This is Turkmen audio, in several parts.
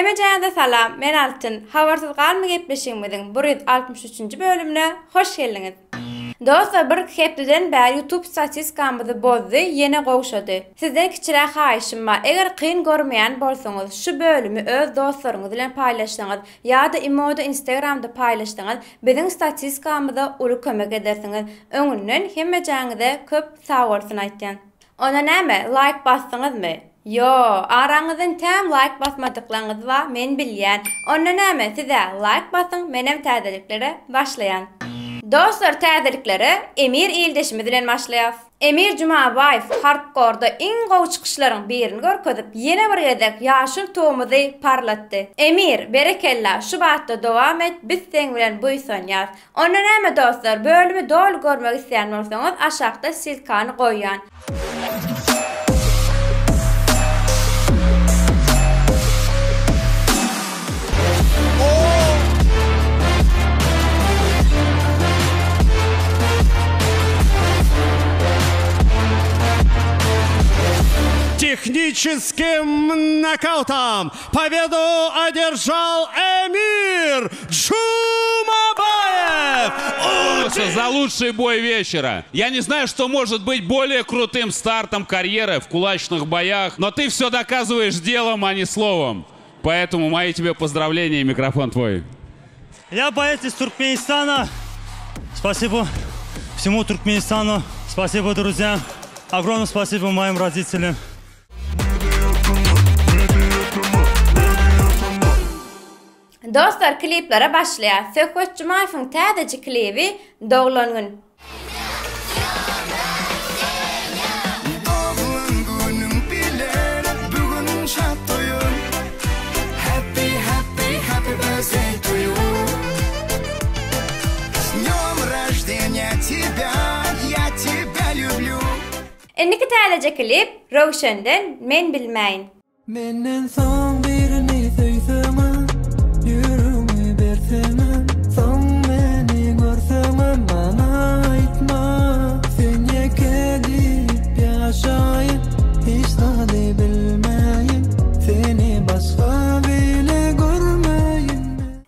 Hemejäňize salam, men Altyn. Habarsyz galmy gepleşigimiziň 163-nji bölümine hoş geldiňiz. Dostlar, bir hepden bäri YouTube statistikamizy bozdy, ýene gowşady. Sizden kiçire haýyşym bar. Eger kyn görmeýän bolsaňyz, şu bölümi öz dostlaryňyz bilen paýlaşsaňyz ýa-da imoda Instagramda paýlaşsaňyz, biziň statistikamyza uly kömek edersiňiz. Öňünden hemejäňize köp sag bolsun aýtýan. Ona näme? Like bassaňyzmy? Yo, araňyzdan tam like basmadyklaryňyz bar, men bilýän. Onda näme? Size like basyň, menem täzeliklere başlaýan. Dostlar, täzeliklere Emir ildeşimi bilen başlaýas. Emir Jumabayew hardkorda iň gowy çykyşlaryň birini görkezip, ýene bir ýerdek ýaşyl tomuzy parlatdy. Emir, berekella, şu batda dowam et, biz seň bilen buýsan ýaz. Onda näme dostlar, bölümi dol görmek isleýän bolsaňyz, aşagda silkany goýýan. Техническим нокаутом победу одержал Эмир Джумабаев. За лучший бой вечера. Я не знаю, что может быть более крутым стартом карьеры в кулачных боях, но ты все доказываешь делом, а не словом. Поэтому мои тебе поздравления, микрофон твой. Я боец из Туркменистана. Спасибо всему Туркменистану. Спасибо, друзья. Огромное спасибо моим родителям. Dostlar, kliplere başlaýar. Söhbet Jumayewiň täzeci klibi Doglan Endiki täzeci klip Rowşen'den Men Bilmäýin. Menden soň birini söýseňem, ýürüňi berseňem, soň meni görseňem, bana aýtma, sen ýekedip ýaşaýyn, hiç näde bilmäýin, seni başga bile görmäýin.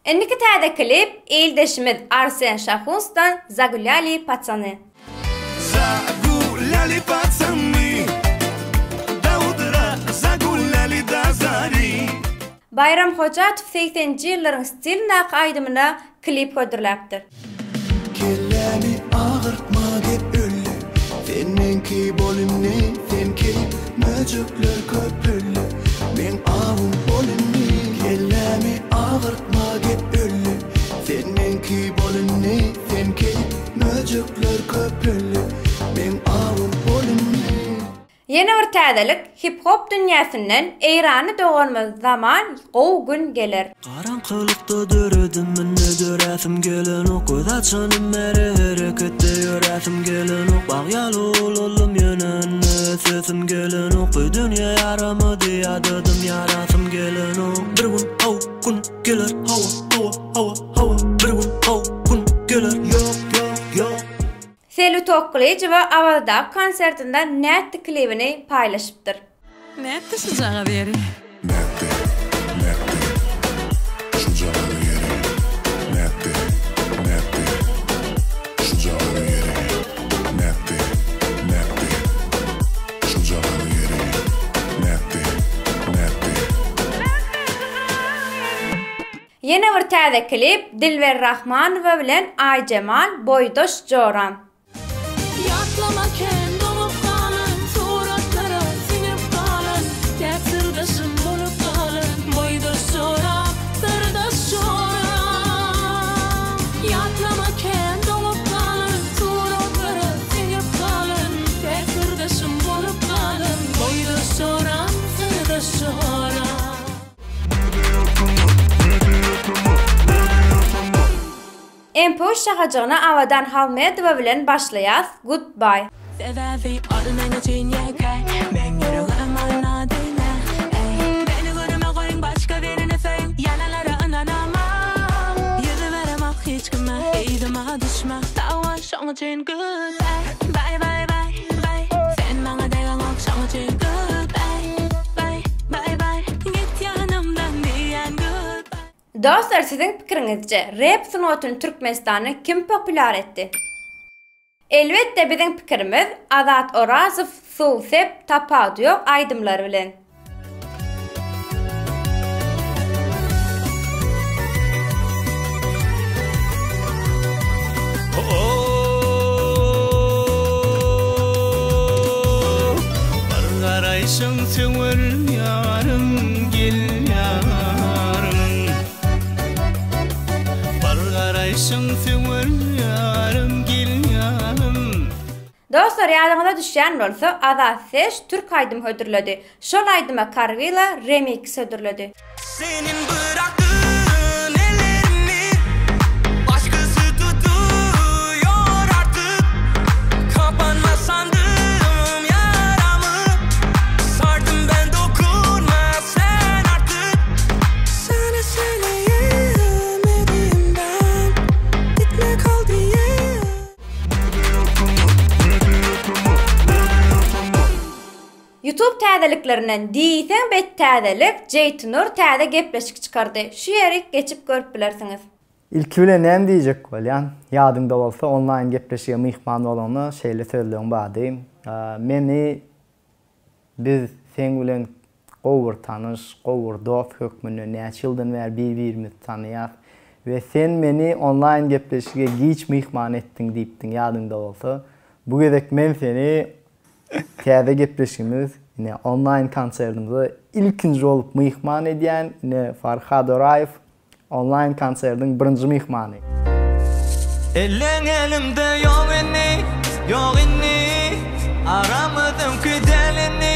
Endiki täze klip ildeşimiz Arsen Şahuns'dan Zagulyali Patsany. Zagulyali Patsany, da zagulyali da zari. Bayram Hocaatov 80-nji ýyllaryň stil nak aýdymyna klip gönderiläpdir. Kellemi ağırtma gep ölle, senenki bolumni, senki möjükler köpülle, men awum bolumni. Kellemi ağırtma gep ölle, senenki bolumni, senki möjükler köpülle, men awum bolumni. Ýene bir täzelik hip-hop dünýäsinden Eýrany doganmaz zaman gowy gün gelir. Karanqylykda döredim menne döräsim gelen ok, göz açanım mere hereketde ýöräsim gelen ok, bagyal olalım ýönenne sesim gelen ok, bu dünýä yaramady ýadadım ýarasym gelen ok. Bir gün hawa gün geler, hawa bir gün hawa gün geler, ýok ýok ýok. Selu Toklyj we Awazda konsertinde nätdi klibini paýlaşypdyr. Nätdi şu jaga beri? Nätdi, şu jaga beri. Nätdi, şu jaga beri. Nätdi, şu jaga beri. Nätdi. Ýene bir täze klip Dilber Rahmanowa bilen Aýjemal Boýdoş Joran. Yatlamaken dolup kalın, suratlara sinip kalın, tek sırdaşım bolup kalın, boydaş çorak, sırdaş çorak. Yatlamaken dolup kalın, suratlara sinip kalın, tek sırdaşım bolup kalın, boydaş çorak, sırdaş çorak. MP3 şahajagyna Awadan Halmedowa bilen başlaýas Goodbye. Sebebi olmayan için yeter, ben yüreğim anladığına. Beni görme koyun başka birine söyle, yalanlara inanamam. Yüzü veremem hiç kime, eğdime düşme, dava şoň için goodbye. Bye bye bye bye, sen bana degan ok şoň için goodbye. Bye bye bye, git yanımdan diyen Dostlar, sizin pikirinizce rap sanatını Türkmenistan'ı kim popüler etti? Elbette bizim pikirimiz Azat Orazov, Suwsep, Tapadyok aydımları bilen. Bargaraysın söňür ýarym gel ýarym Bargaraysın söňür ýarym gel ýarym Dostlar, ýadyňyza düşýän bolsa, Azat Seş Türk aydym hödürledi. Şol aydyma Kargila remix hödürledi. Senin bıraktığın ellerini başkası tutuyor artık. Kapanma sandım yaramı, sardım ben dokunma sen artık. Sana söyleyemedim ben, gitme kal diye. YouTube täzeliklerinden diýsen bet täzelik Jeytunur täze gepleşik çykardy. Şu ýeri geçip görüp bilersiňiz. İlk bilen näme diýjek bolýan? Ýadymda bolsa online gepleşige mihman bolany şeýle sözlegiň bady. Meni biz sen bilen gowur tanış, gowur dost hökmünde näçe ýyldan bäri bir-birimiz tanýar we sen meni online gepleşige giç mihman etdiň diýipdiň ýadymda bolsa. Bu gezek men seni täze gepleşigimiz yine online konsertimizde ilkinji bolup mihman edýän yine Farhad Oraýew online konsertiň birinji mihmany. Elin elimde yok inni aramydım ki delini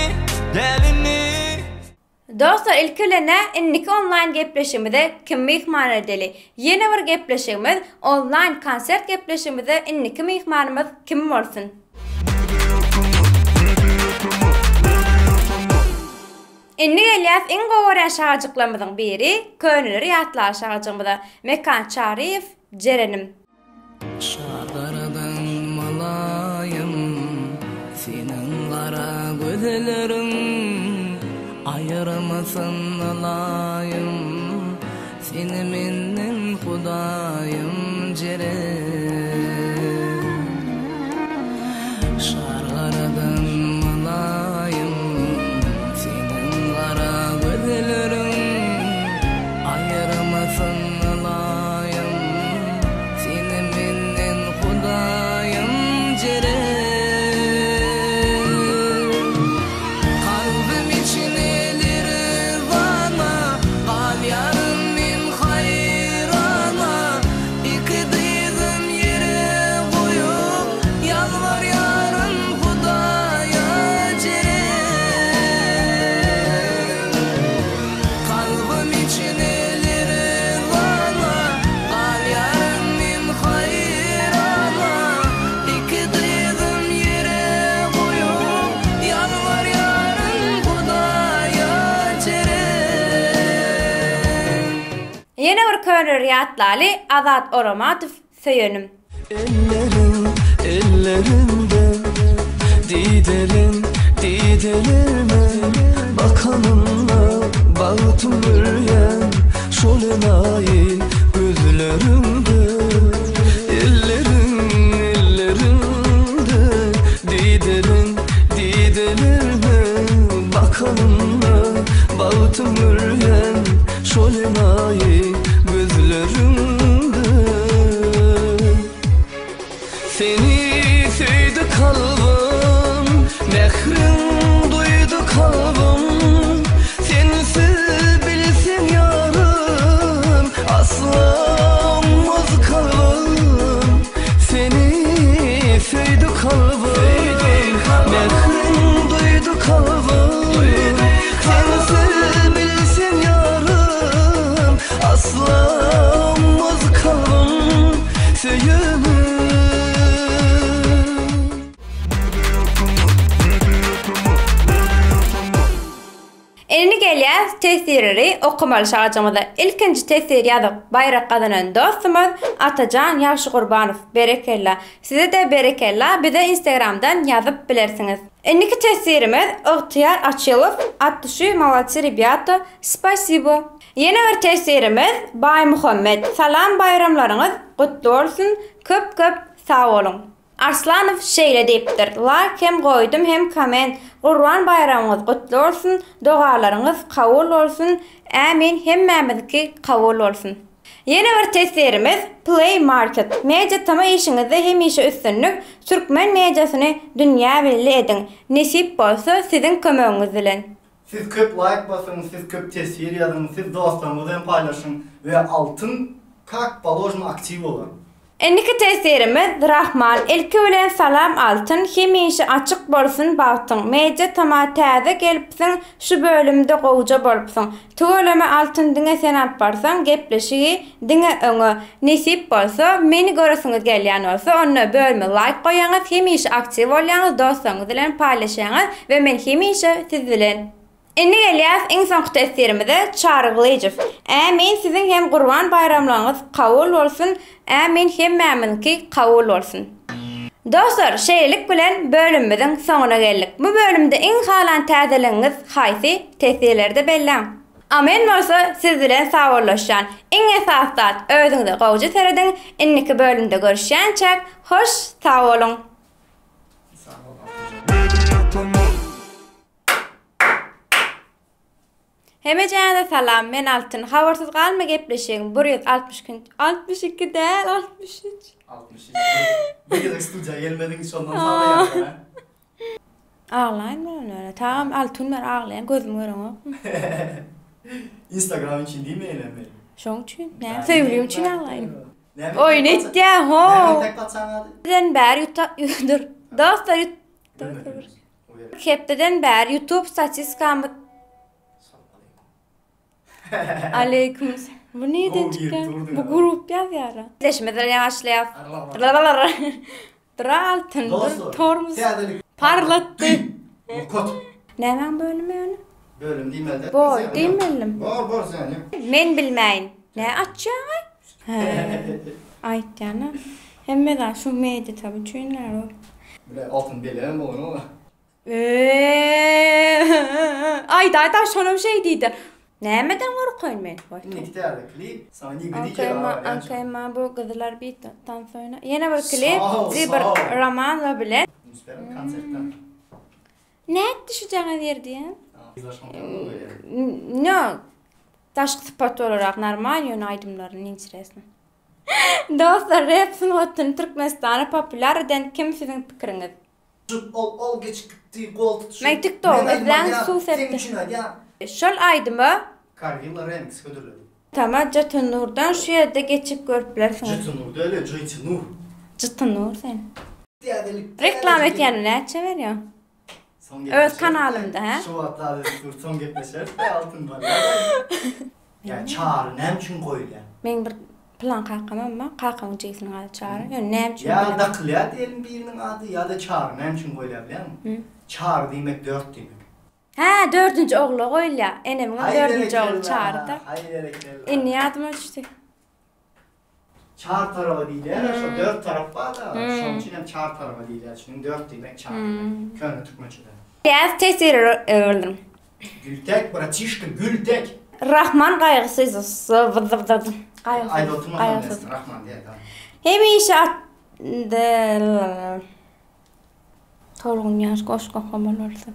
Dostlar, ilkilene inniki online gepleşimizde kim mihman edeli? Yeni bir gepleşigimiz online konsert gepleşimizde inniki mihmanymyz kim bolsun? Inni gelýäs iň gowran şarjyklarymyzyň biri Könüleri ýatlar şarjygymyzda Mekan Çariýew Jerenim. Şargaradan malayım, senin lara gözlerin ayırmasın alayım, seni menden Hudayım Jerenim. Şargaradan malayım, senin lara gözlerin ayırmasın alayım, seni menden Hudayım Jerenim. Kalbim içineleri bana, kal yarın min hayrana, iki dizim yere koyup yalvar yarın Hudaya Jerenim. Kalbim içineleri bana, kal yarın min hayrana, iki dizim yere koyup yalvar yarın Hudaya Jerenim. Yeni bir Könüleri ýatlaly Azat Oramatov Söyönüm. Ellerinde didelerime bakanımla bağıtım büryen şolenayı gözlerimde. Ellerinde didelerime bakanımla bağıtım büryen şolenayı gözlerimde. Seni söydü kalbim, mehrim duydu kalbim. Sensiz bilsin yarım, asla olmaz kalbim. Seni söydü kalbim, mehrim duydu kalbim. Sensiz bilsin yarım, asla tesirleri okumaly şagajymyzda ilkinji tesir ýazyp bayrak gazanan dostumuz Atajan Ýagşy Gurbanow. Berekella. Size de berekella. Bize Instagramdan ýazyp bilersiňiz. Endiki tesirimiz Ygtyýar Açylov. Atdyşy Malatsy rебята. Spasibo. Yeni bir tesirimiz Bay Muhammed. Salam, bayramlaryňyz gutly bolsun. Köp sağ olun. Arslanow şeýle diýipdir. Like hem goýdum hem komment. Gurban bayramyňyz gutly bolsun. Dogalaryňyz kabul bolsun. Amin. Hemmämizniki kabul bolsun. Yeni bir tesirimiz Play Market. Media tama işiňizde hemişe üstünlük türkmen mediasyny dünýä belli edin. Nesip bolsa sizin kömegiňiz bilen. Siz köp like basın, siz köp tesir yazın, siz dostlarınızla paylaşın ve altın kak balojun aktif olun. Endiki tesirimiz Rahman. Ilki bilen salam altın. Hemişe açık bolsun baktın. Media tama täze gelipsiň, şu bölümde gowja bolupsyň. Tööleme altın diňe sen alyp barsaň, gepleşigi diňe öňe nesip bolsa, meni göresiňiz gelýän bolsa, onda bölüme like goýaňyz, hemişe aktiv bolýaňyz, dostlaryňyz bilen paýlaşaňyz we men hemişe siz bilen. Indi gelýäs iň soňky tesirimize çağrılaýjy. Amin sizin hem Gurban bayramlaryňyz kabul bolsun. Amin hemmämizniki kabul bolsun. Dostlar, şeýlelik bilen bölümimiziň soňuna geldik. Bu bölümde iň halan täzeliňiz haýsy tesirlerde belläň. Amin bolsa siz bilen sagollaşýan. Iň esasat özüňize gowja seredin. Indiki bölümde görüşýänçä hoş sağ olun. Hemejäne salam, men Altyn. Habarsyz galma gepleşeň. 162 däl, 63. 63. Bir gezek studiýa gelmediň şondan sağlaýar. Ağlaýan men öyle. Tamam, Altyn men ağlaýan, gözüm görüň. Instagram için diýme eleme. Şoň üçin, näme sevgilim üçin ağlaýan. Oýnetdi, ho. Näme tek batsaň ady? Den bäri ýutur. Dostlar, hepden bäri YouTube statistikamy. Aleyküm. Bu neden çıkan? Bu grup ýazýar. Leşmeden ýaşlaýar. Altyn, tormuz parlatdy. Kot. Näme bölümi? Bölüm diýmeli. Boy, diýmelim. Bor sen. Men bilmäýin. Näme açýaň? Aýtýana. Hemme da şu meýdi tabii çüýnler o. Bile altın belem onu. Ay da şonu bir şey diýdi. Nämeden gorkoýn men? Nikiterde klip, sana niye Ankayma bu gyzlar bitdan soňra. Ýene bir klip, bir roman bilen. Müsberem konsertden. Näde şu jaňa berdiň? No. Taşky sypat olarak normal ýön aýdymlaryny içerisinde. Dostlar, rap sunuwatyn Türkmenistana populär eden kim sizin pikiriňiz? Ol geçikdi gol tutuşu. Men TikTok'dan su sepdi. Şol aýdymy? Kargilla remix ködürledi. Tamam, Jatynurdan şu ýerde geçip görüp bilersiň. Jatynurda öyle, Jatynur. Jatynur sen. Reklam etýän näçe berýär? Öz kanalymda, ha? Şu wagtlarda son gepleşer, altın var. Ya çağrı, näme üçin goýulýar? Men bir plan kakam kakam jeýsin gal çağrı. Ýöne näme üçin? Ya da kılýat elin biriniň ady ýa-da çağrı, näme üçin goýulýar bilýärmi? Çağrı diýmek 4 diýmek. Ha, 4-nji ogly goýulýar. Enemiň 4-nji ogly çağrıda. Haýerekler. Inni ýadyma düşdi. Çağrı tarafı diýilýär, şu 4 tarap bar da, şoň üçin hem çağrı tarafı diýilýär. Şuň 4 diýmek çağrı. Köňe türkmençede. Ýa tesir öldüm. Gültek, bratişka, gültek. Rahman gaýgysız. Ayda oturmadan desin, Rahman diye tamam. Hemişe tolgun ýaş goşga hamar bolsa.